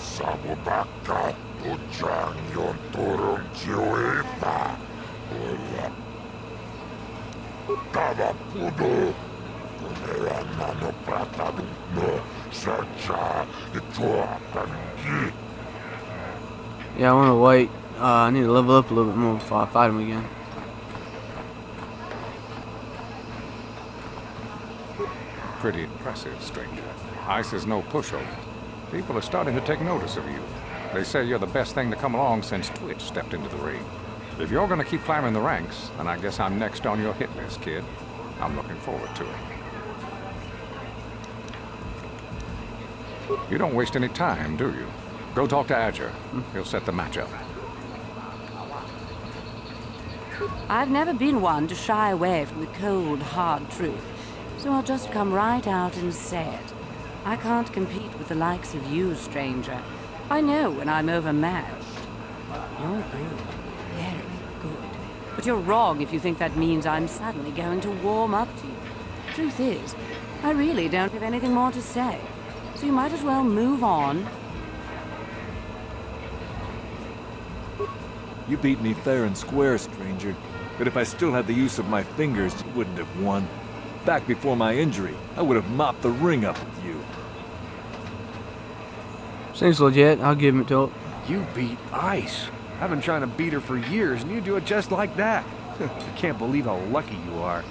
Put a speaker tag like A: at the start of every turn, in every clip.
A: Sabubaka, Ujang yon turun jiwa. Tava pudo. Nano Pratadu no Sacha Ituakangi.
B: Yeah, I want to wait. I need to level up a little bit more before I fight him again.
C: Pretty impressive, stranger. Ice is no pushover. People are starting to take notice of you. They say you're the best thing to come along since Twitch stepped into the ring. If you're gonna keep climbing the ranks, then I guess I'm next on your hit list, kid. I'm looking forward to it. You don't waste any time, do you? Go talk to Adger. He'll set the match up.
D: I've never been one to shy away from the cold, hard truth, so I'll just come right out and say it. I can't compete with the likes of you, stranger. I know when I'm overmatched. You're good. Very good. But you're wrong if you think that means I'm suddenly going to warm up to you. Truth is, I really don't have anything more to say. So you might as well move on.
E: You beat me fair and square, stranger. But if I still had the use of my fingers, you wouldn't have won. Back before my injury, I would have mopped the ring up with you.
B: Seems legit. I'll give him to it.
F: You beat Ice. I've been trying to beat her for years, and you do it just like that. I can't believe how lucky you are.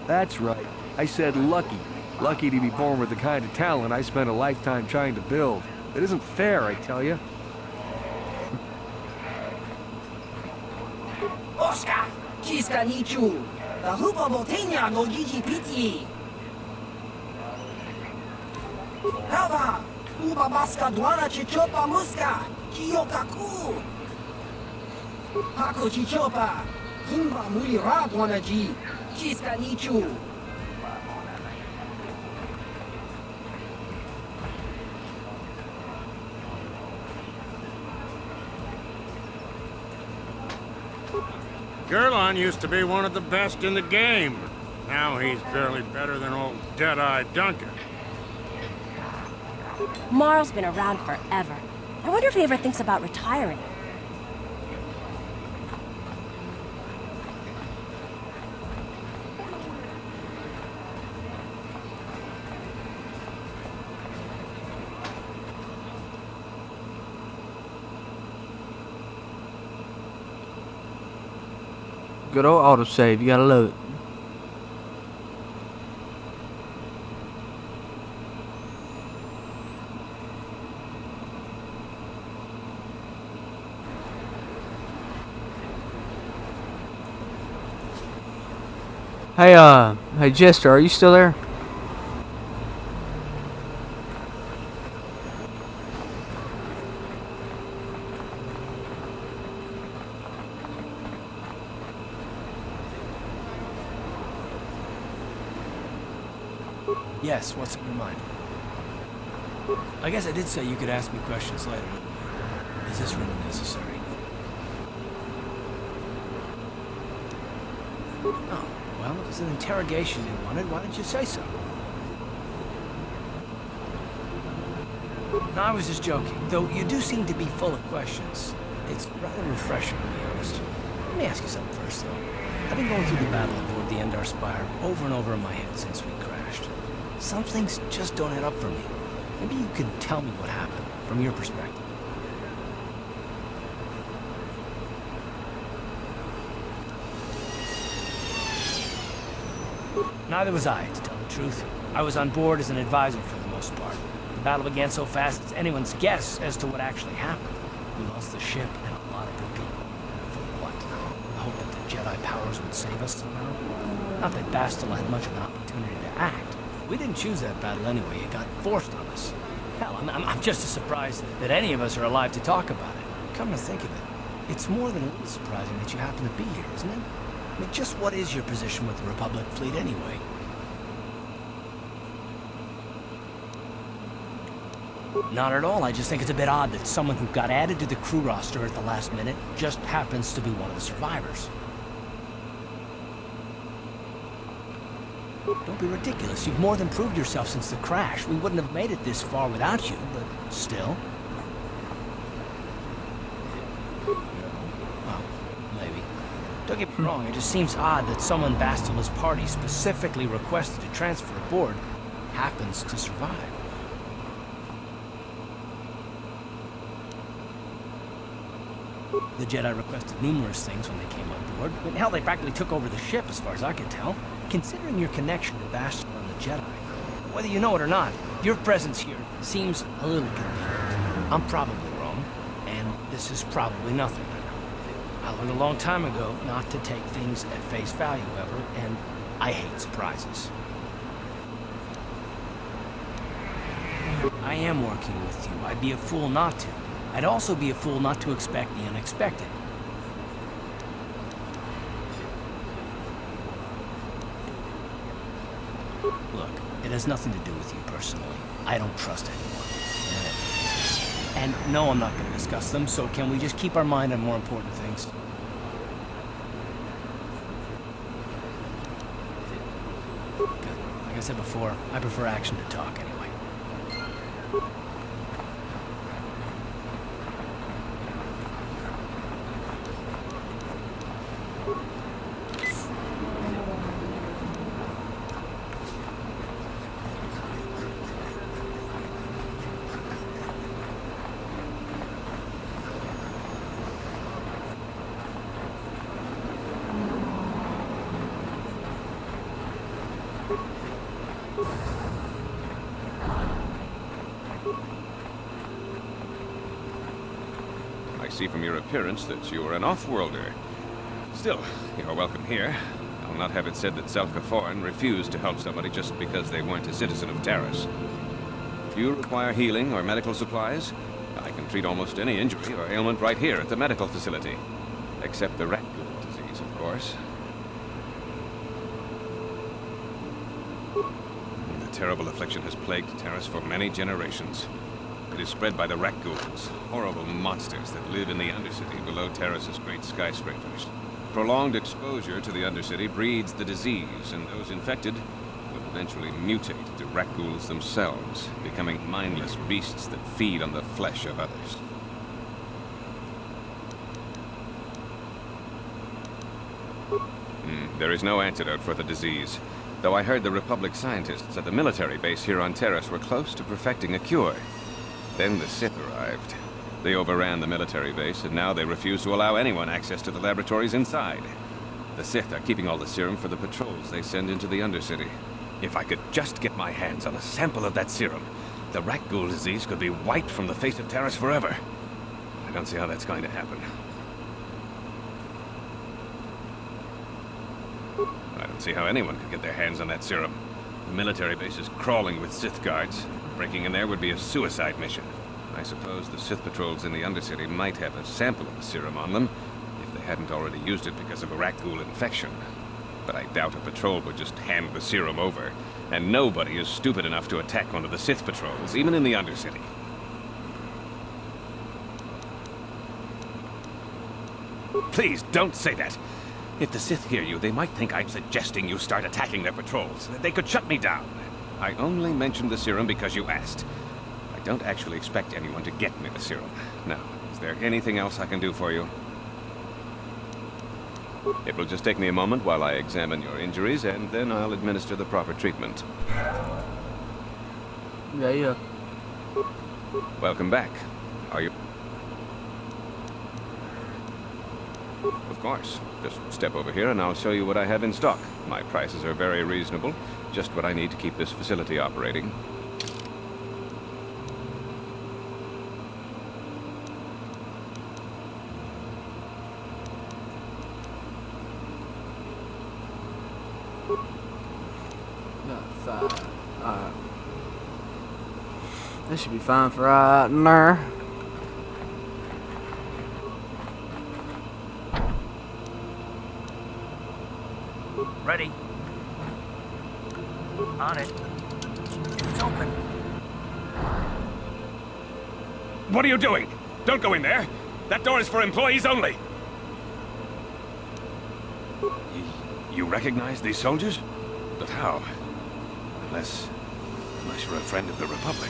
F: That's right. I said lucky. Lucky to be born with the kind of talent I spent a lifetime trying to build. It isn't fair, I tell you.
G: Oscar, Chiska Nichu, the Hupa Botania no Gigi Piti. Hava, Uba Baska Dwana Chichopa Muska, Kiyokaku. Haku Chichopa, Himba Muli Radwanaji, Chiska Nichu.
H: Gerlon used to be one of the best in the game. Now he's barely better than old Dead-Eye Duncan.
I: Marl's been around forever. I wonder if he ever thinks about retiring.
B: Good old autosave. You gotta love it. Hey, Jester, are you still there?
J: Yes, what's on your mind? I guess I did say you could ask me questions later. Is this really necessary? Oh, well, if it's an interrogation you wanted, why didn't you say so? No, I was just joking. Though you do seem to be full of questions. It's rather refreshing, to be honest. Let me ask you something first, though. I've been going through the battle aboard the Endar Spire over and over in my head since we crashed. Some things just don't add up for me. Maybe you could tell me what happened, from your perspective. Neither was I, to tell the truth. I was on board as an advisor for the most part. The battle began so fast it's anyone's guess as to what actually happened. We lost the ship and a lot of good people. For what? The hope that the Jedi powers would save us somehow? Not that Bastila had much of an opportunity to act. We didn't choose that battle anyway. It got forced on us. Hell, I'm just as surprised that any of us are alive to talk about it. Come to think of it, it's more than a little surprising that you happen to be here, isn't it? I mean, just what is your position with the Republic fleet anyway? Not at all. I just think it's a bit odd that someone who got added to the crew roster at the last minute just happens to be one of the survivors. Don't be ridiculous. You've more than proved yourself since the crash. We wouldn't have made it this far without you, but still. Well, maybe. Don't get me wrong, it just seems odd that someone Bastila's party specifically requested to transfer aboard happens to survive. The Jedi requested numerous things when they came on board. I mean, hell, they practically took over the ship, as far as I could tell. Considering your connection to Bastila and the Jedi, whether you know it or not, your presence here seems a little convenient. I'm probably wrong, and this is probably nothing. I learned a long time ago not to take things at face value ever, and I hate surprises. I am working with you. I'd be a fool not to. I'd also be a fool not to expect the unexpected. Look, it has nothing to do with you personally. I don't trust anyone. And no, I'm not going to discuss them, so can we just keep our mind on more important things? Good. Like I said before, I prefer action to talk anyway.
K: I see from your appearance that you are an off-worlder. Still, you are welcome here. I'll not have it said that Selka Foreign refused to help somebody just because they weren't a citizen of Taris. If you require healing or medical supplies, I can treat almost any injury or ailment right here at the medical facility. Except the rat-ghoul disease, of course. The terrible affliction has plagued Taris for many generations. It is spread by the rat-ghouls, horrible monsters that live in the Undercity below Taris's great skyscrapers. Prolonged exposure to the Undercity breeds the disease, and those infected will eventually mutate into rat-ghouls themselves, becoming mindless beasts that feed on the flesh of others. There is no antidote for the disease, though I heard the Republic scientists at the military base here on Taris were close to perfecting a cure. Then the Sith arrived. They overran the military base, and now they refuse to allow anyone access to the laboratories inside. The Sith are keeping all the serum for the patrols they send into the Undercity. If I could just get my hands on a sample of that serum, the rat-ghoul disease could be wiped from the face of Taris forever. I don't see how that's going to happen. I don't see how anyone could get their hands on that serum. The military base is crawling with Sith guards. Breaking in there would be a suicide mission. I suppose the Sith patrols in the Undercity might have a sample of the serum on them, if they hadn't already used it because of a rat-ghoul infection. But I doubt a patrol would just hand the serum over, and nobody is stupid enough to attack one of the Sith patrols, even in the Undercity. Please, don't say that. If the Sith hear you, they might think I'm suggesting you start attacking their patrols. They could shut me down. I only mentioned the serum because you asked. I don't actually expect anyone to get me the serum. Now, is there anything else I can do for you? It will just take me a moment while I examine your injuries, and then I'll administer the proper treatment.
B: Yeah.
K: Welcome back. Are you... Of course. Just step over here and I'll show you what I have in stock. My prices are very reasonable. Just what I need to keep this facility operating.
B: This should be fine for right there.
J: Ready. On it. It's open.
K: What are you doing? Don't go in there. That door is for employees only. You recognize these soldiers? But how? Unless you're a friend of the Republic.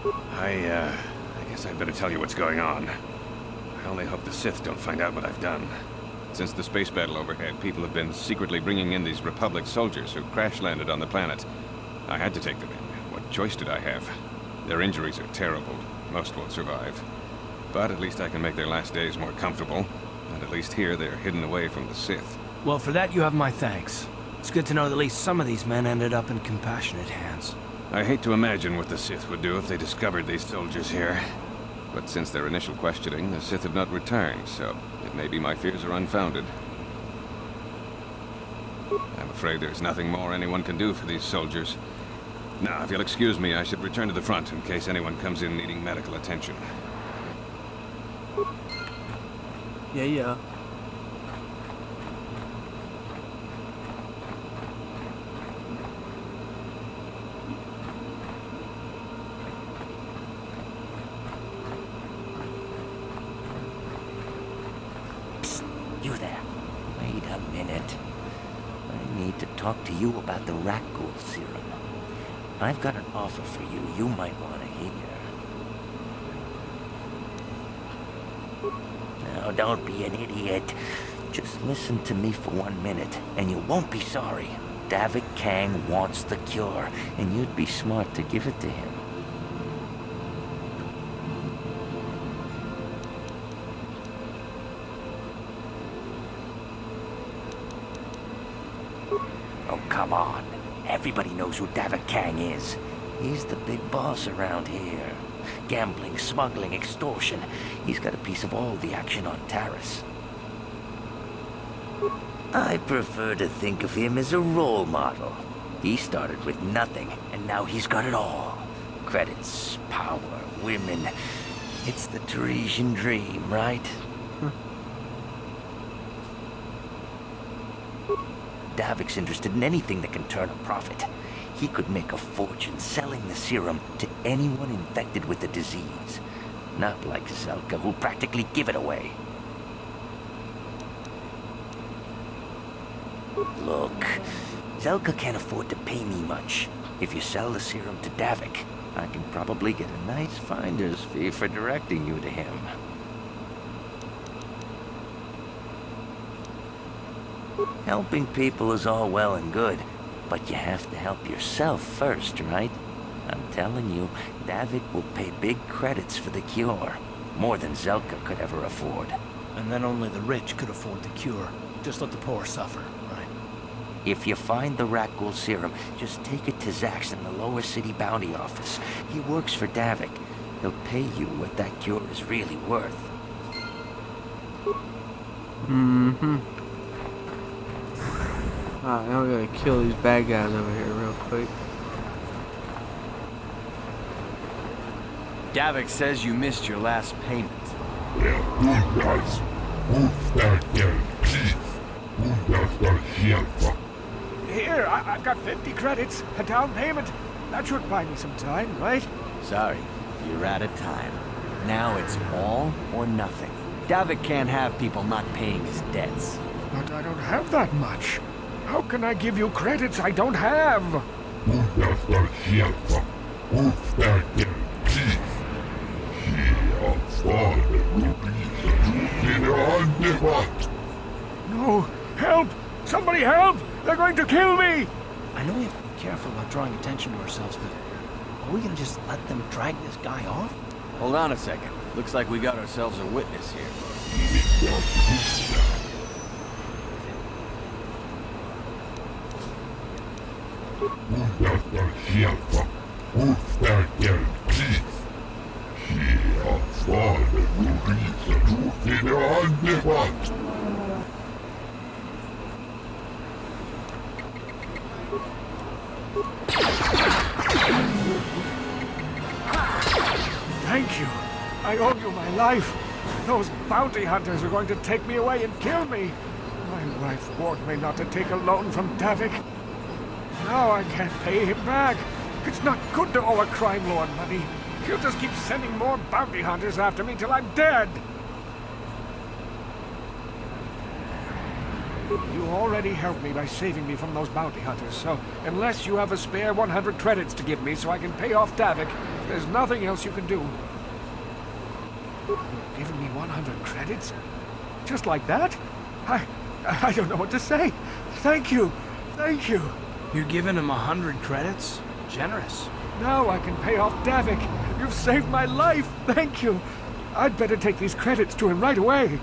K: I guess I'd better tell you what's going on. I only hope the Sith don't find out what I've done. Since the space battle overhead, people have been secretly bringing in these Republic soldiers who crash-landed on the planet. I had to take them in. What choice did I have? Their injuries are terrible. Most won't survive. But at least I can make their last days more comfortable. And at least here, they're hidden away from the Sith.
J: Well, for that you have my thanks. It's good to know that at least some of these men ended up in compassionate hands.
K: I hate to imagine what the Sith would do if they discovered these soldiers here. But since their initial questioning, the Sith have not returned, so it may be my fears are unfounded. I'm afraid there's nothing more anyone can do for these soldiers. Now, if you'll excuse me, I should return to the front in case anyone comes in needing medical attention.
B: Yeah.
L: You there. Wait a minute. I need to talk to you about the Rakghoul serum. I've got an offer for you might want to hear. Now, don't be an idiot. Just listen to me for 1 minute, and you won't be sorry. Davik Kang wants the cure, and you'd be smart to give it to him. Oh, come on. Everybody knows who Davik Kang is. He's the big boss around here. Gambling, smuggling, extortion. He's got a piece of all the action on Taris. I prefer to think of him as a role model. He started with nothing, and now he's got it all. Credits, power, women. It's the Tarisian dream, right? Davik's interested in anything that can turn a profit. He could make a fortune selling the serum to anyone infected with the disease. Not like Zelka, who'll practically give it away. Look, Zelka can't afford to pay me much. If you sell the serum to Davik, I can probably get a nice finder's fee for directing you to him. Helping people is all well and good, but you have to help yourself first, right? I'm telling you, Davik will pay big credits for the cure. More than Zelka could ever afford.
J: And then only the rich could afford the cure. Just let the poor suffer, right?
L: If you find the Rakghoul serum, just take it to Zax in the lower city bounty office. He works for Davik. He'll pay you what that cure is really worth.
B: Alright, now we gotta kill these bad guys over here real quick.
M: Davik says you missed your last payment.
F: Here, I've got 50 credits, a down payment. That should buy me some time, right?
M: Sorry, you're out of time. Now it's all or nothing. Davik can't have people not paying his debts.
F: But I don't have that much. How can I give you credits I don't have? No! Help! Somebody help! They're going to kill me!
J: I know we have to be careful about drawing attention to ourselves, but are we gonna just let them drag this guy off?
M: Hold on a second. Looks like we got ourselves a witness here.
F: Thank you. I owe you my life. Those bounty hunters are going to take me away and kill me. My wife warned me not to take a loan from Davik. Now I can't pay him back. It's not good to owe a crime lord money. He'll just keep sending more bounty hunters after me till I'm dead. You already helped me by saving me from those bounty hunters, so unless you have a spare 100 credits to give me so I can pay off Davik, there's nothing else you can do. You're giving me 100 credits? Just like that? I don't know what to say. Thank you. Thank you.
J: You're giving him 100 credits? Generous.
F: Now I can pay off Davik. You've saved my life. Thank you. I'd better take these credits to him right away.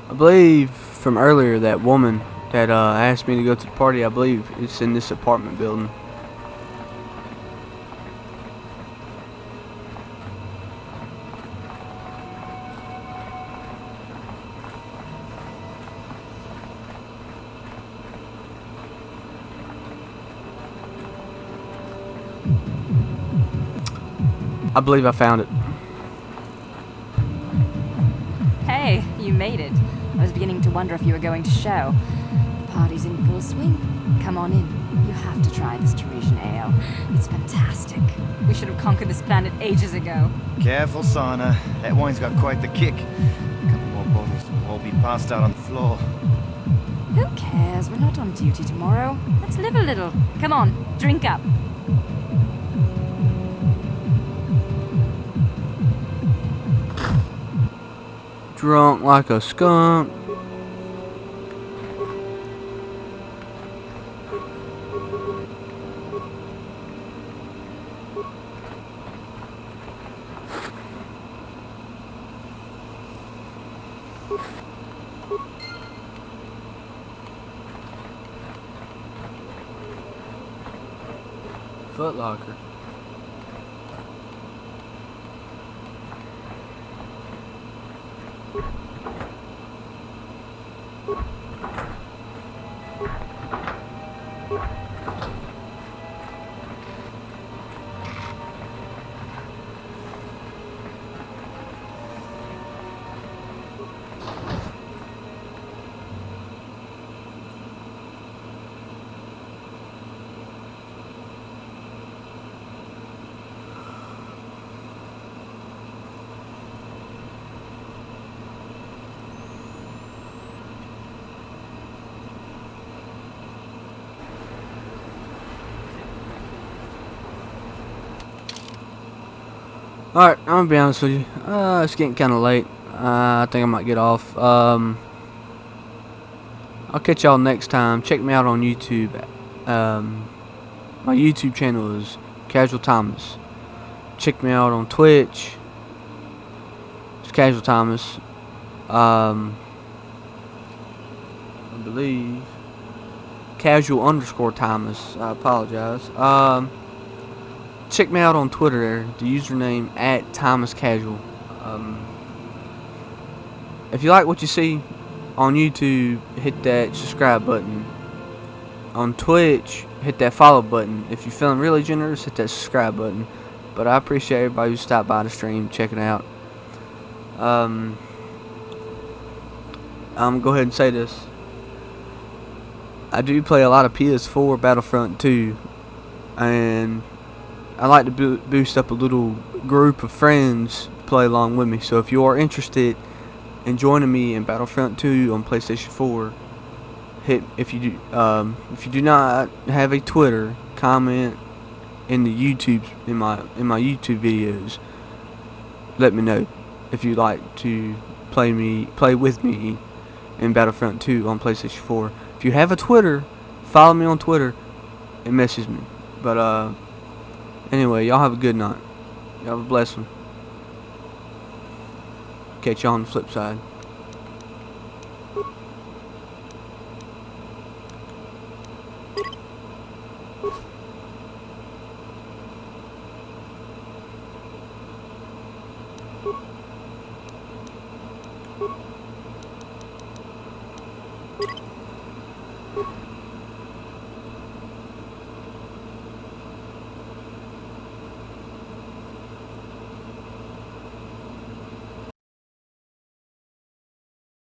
B: I believe from earlier that woman that asked me to go to the party, I believe it's in this apartment building. I believe I found it.
N: Hey, you made it. I was beginning to wonder if you were going to show. The party's in full swing. Come on in. You have to try this Teresian ale. It's fantastic. We should have conquered this planet ages ago.
O: Careful, Sana. That wine's got quite the kick. A couple more bottles and we'll all be passed out on the floor.
N: Who cares? We're not on duty tomorrow. Let's live a little. Come on, drink up.
B: Drunk like a skunk. Foot Locker. Alright, I'm gonna be honest with you. It's getting kind of late. I think I might get off. I'll catch y'all next time. Check me out on YouTube. My YouTube channel is Casual Thomas. Check me out on Twitch. It's Casual Thomas. I believe Casual_Thomas. I apologize. Check me out on Twitter there, the username @ThomasCasual. If you like what you see on YouTube, hit that subscribe button. On Twitch, hit that follow button. If you're feeling really generous, hit that subscribe button. But I appreciate everybody who stopped by the stream, check it out. I'm gonna go ahead and say this. I do play a lot of PS4 Battlefront 2, and I like to boost up a little group of friends to play along with me. So if you are interested in joining me in Battlefront 2 on PlayStation 4, if you do not have a Twitter, comment in the in my YouTube videos. Let me know if you'd like to play with me in Battlefront 2 on PlayStation 4. If you have a Twitter, follow me on Twitter and message me. But anyway, y'all have a good night. Y'all have a blessed one. Catch y'all on the flip side.
A: you